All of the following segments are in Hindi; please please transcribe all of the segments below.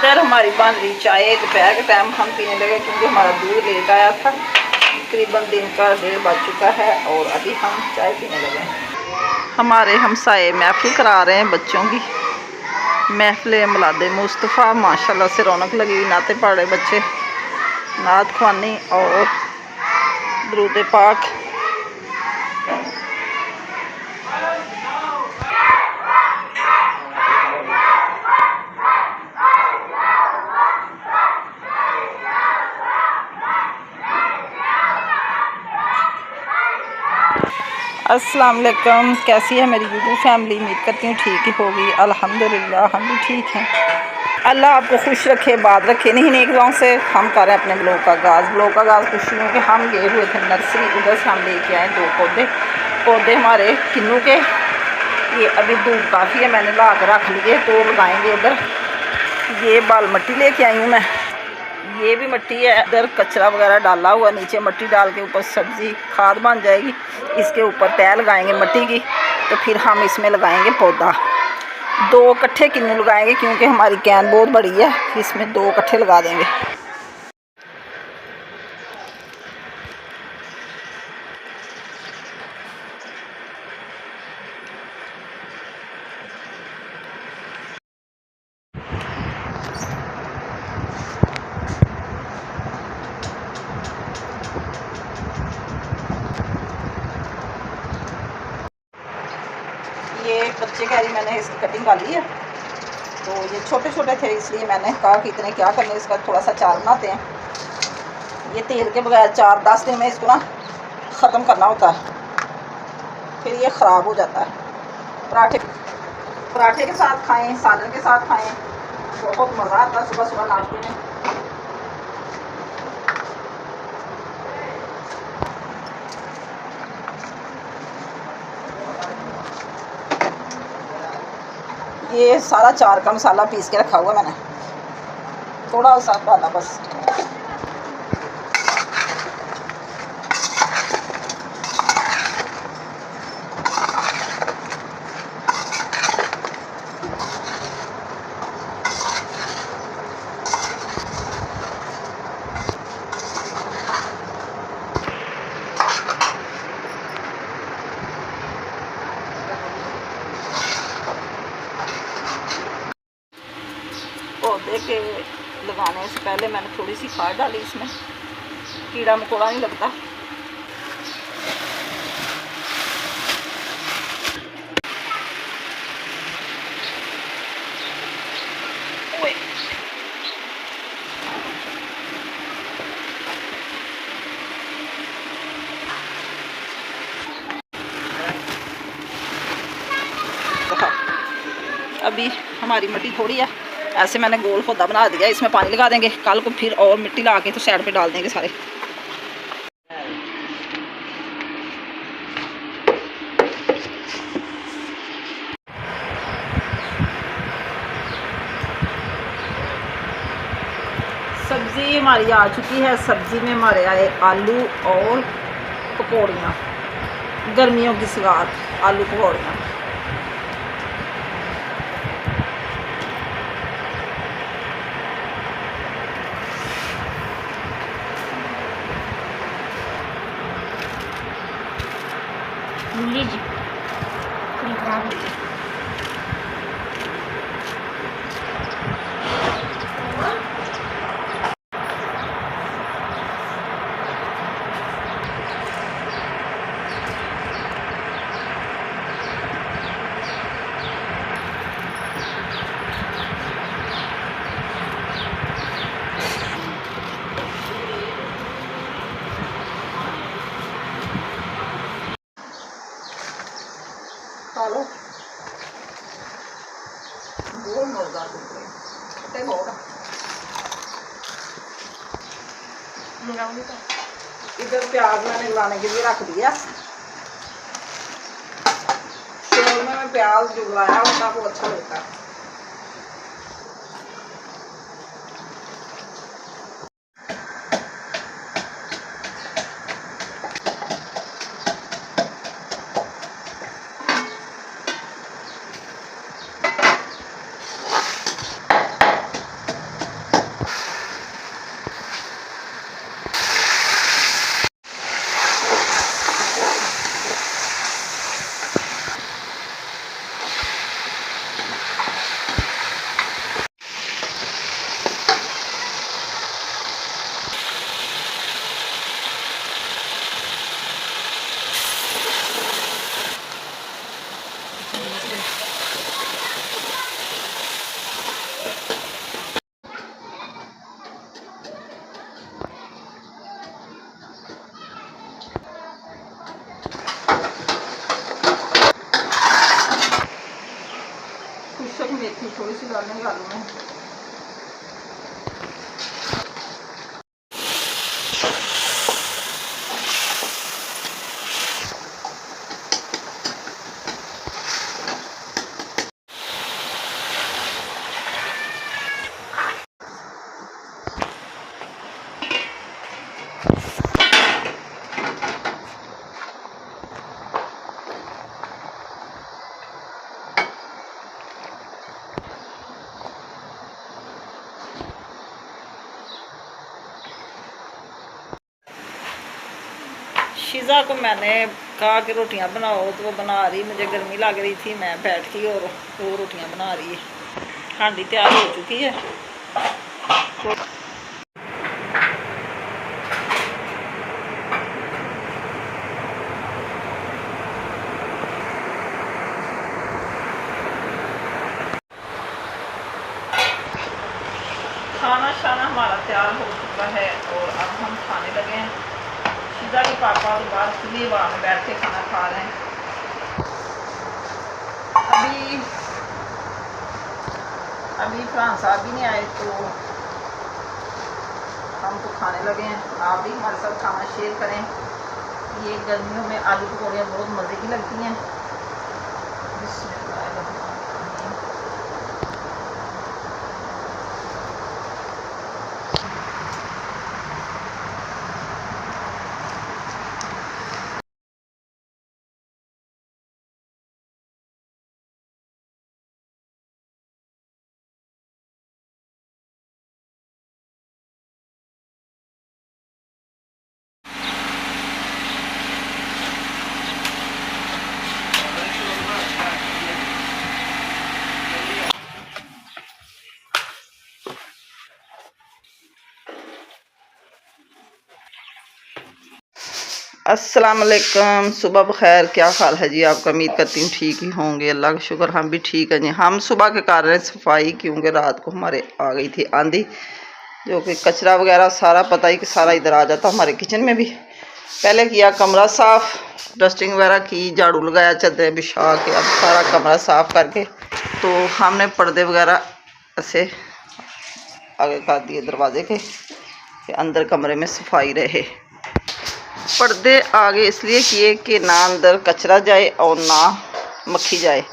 इधर हमारी बन रही चाय। दोपहर के टाइम हम पीने लगे क्योंकि हमारा दूध लेट आया था। तकरीबन दिन का 1:30 बज चुका है और अभी हम चाय पीने लगे। हमारे हमसाए महफिल करा रहे हैं बच्चों की। महफिल मिलाद मुस्तफ़ा माशाल्लाह से रौनक लगी। नाते पढ़ रहे बच्चे, नात ख्वानी और दरूद पाक। अस्सलाम वालेकुम। कैसी है मेरी यूट्यूब फैमिली? उम्मीद करती हूँ ठीक ही होगी। अल्हम्दुलिल्लाह हम भी ठीक हैं। अल्लाह आपको खुश रखे, बात रखे। नहीं नेक दुआओं से हम कर रहे हैं अपने ब्लॉग का आगाज़। ब्लॉग का आगाज़ खुश हूँ कि हम गए हुए थे नर्सरी, उधर से हम लेके आए 2 पौधे हमारे किन्नू के। ये अभी धूप काफ़ी है, मैंने ला कर रख लिए तो लगाएंगे उधर। ये बाल मिट्टी लेके आई हूँ मैं। ये भी मिट्टी है, इधर कचरा वगैरह डाला हुआ, नीचे मिट्टी डाल के ऊपर सब्ज़ी खाद बन जाएगी। इसके ऊपर तय लगाएंगे मिट्टी की, तो फिर हम इसमें लगाएंगे पौधा। 2 इकट्ठे किन्नू लगाएंगे क्योंकि हमारी कैन बहुत बड़ी है, इसमें 2 इकट्ठे लगा देंगे। ये कच्चे कैरी मैंने इसकी कटिंग कर ली है, तो ये छोटे छोटे थे इसलिए मैंने कहा कि इतने क्या करने, इसका थोड़ा सा चार बनाते हैं। ये तेल के बगैर 4-10 दिन में इसको ना ख़त्म करना होता है, फिर ये ख़राब हो जाता है। पराठे के साथ खाएं, सालन के साथ खाएं, बहुत मज़ा आता है सुबह सुबह नाश्ते में। ये सारा चार का मसाला पीस के रखा हुआ मैंने, थोड़ा सा डाला बस। पौधे के लगाने से पहले मैंने थोड़ी सी खाद डाली, इसमें कीड़ा मकोड़ा नहीं लगता। अभी हमारी मिट्टी थोड़ी है, ऐसे मैंने गोल पौधा बना दिया। इसमें पानी लगा देंगे, कल को फिर और मिट्टी ला के तो साइड पे डाल देंगे सारे। सब्ज़ी हमारी आ चुकी है। सब्ज़ी में हमारे आए आलू और पकौड़ियाँ, गर्मियों की सगात आलू पकौड़ियाँ। लीजिए खा लो। बहुत मज़ेदार खट्टे बहुत। इधर प्याज मैंने गलाने के लिए रख दिया। शोरमे में प्याज जो गलाया होता वो अच्छा लगता है। मेथी थोड़ी सी डालेंगे आलू में। शीज़ा को मैंने कहा कि रोटियां बनाओ तो वो बना रही, मुझे गर्मी लग रही थी, मैं बैठ गई और वो रोटियां बना रही है। हांडी तैयार हो चुकी है। खाना शाना हमारा तैयार हो चुका है और अब हम खाने लगे हैं। शीज़ा के पापा और बाहर खुली हवा में बैठ के खाना खा रहे हैं। अभी फरहान साहब भी नहीं आए तो हम तो खाने लगे हैं। आप भी हमारे साथ खाना शेयर करें। ये गर्मियों में आलू पकौड़ियाँ बहुत मज़े की लगती हैं। अस्सलाम वालेकुम, सुबह बखैर। क्या हाल है जी आपका? उम्मीद करती हूँ ठीक ही होंगे। अल्लाह का शुक्र हम भी ठीक है जी। हम सुबह के कर रहे हैं सफाई, क्योंकि रात को हमारे आ गई थी आंधी, जो कि कचरा वगैरह सारा पता ही कि सारा इधर आ जाता हमारे किचन में भी। पहले किया कमरा साफ़, डस्टिंग वगैरह की, झाड़ू लगाया, चादरें बिछा के अब सारा कमरा साफ़ करके तो हमने पर्दे वगैरह ऐसे आगे कर दिए दरवाजे के कि अंदर कमरे में सफाई रहे। पर्दे आगे इसलिए किए कि ना अंदर कचरा जाए और ना मक्खी जाए,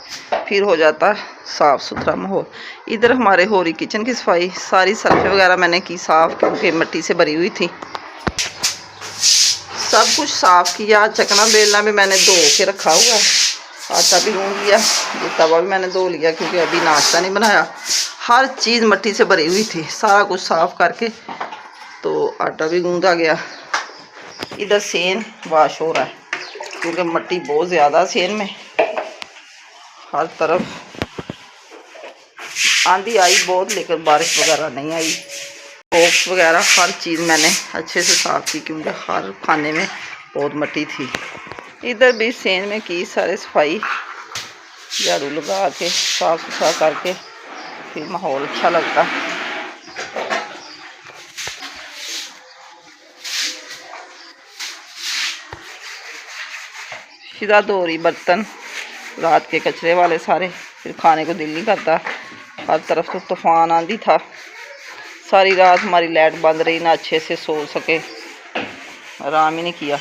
फिर हो जाता साफ़ सुथरा माहौल। इधर हमारे हो रही किचन की सफाई, सारी सल्फे वगैरह मैंने की साफ़, क्योंकि मिट्टी से भरी हुई थी। सब कुछ साफ़ किया। चकना बेलना भी मैंने धो के रखा हुआ है, आटा भी गूंद लिया, ये तवा भी मैंने धो लिया क्योंकि अभी नाश्ता नहीं बनाया। हर चीज़ मिट्टी से भरी हुई थी, सारा कुछ साफ़ करके तो आटा भी गूंदा गया। इधर सेन वाश हो रहा है क्योंकि मिट्टी बहुत ज़्यादा सेन में, हर तरफ आंधी आई बहुत, लेकिन बारिश वगैरह नहीं आई। बॉक्स वगैरह हर चीज़ मैंने अच्छे से साफ़ की क्योंकि हर खाने में बहुत मिट्टी थी। इधर भी सेन में की सारे सफाई, झाड़ू लगा के साफ़ सुथरा करके फिर माहौल अच्छा लगता। सीधा धो रही बर्तन, रात के कचरे वाले सारे, फिर खाने को दिल नहीं करता। हर तरफ तो तूफ़ान आंधी था, सारी रात हमारी लाइट बंद रही, ना अच्छे से सो सके, आराम ही नहीं किया।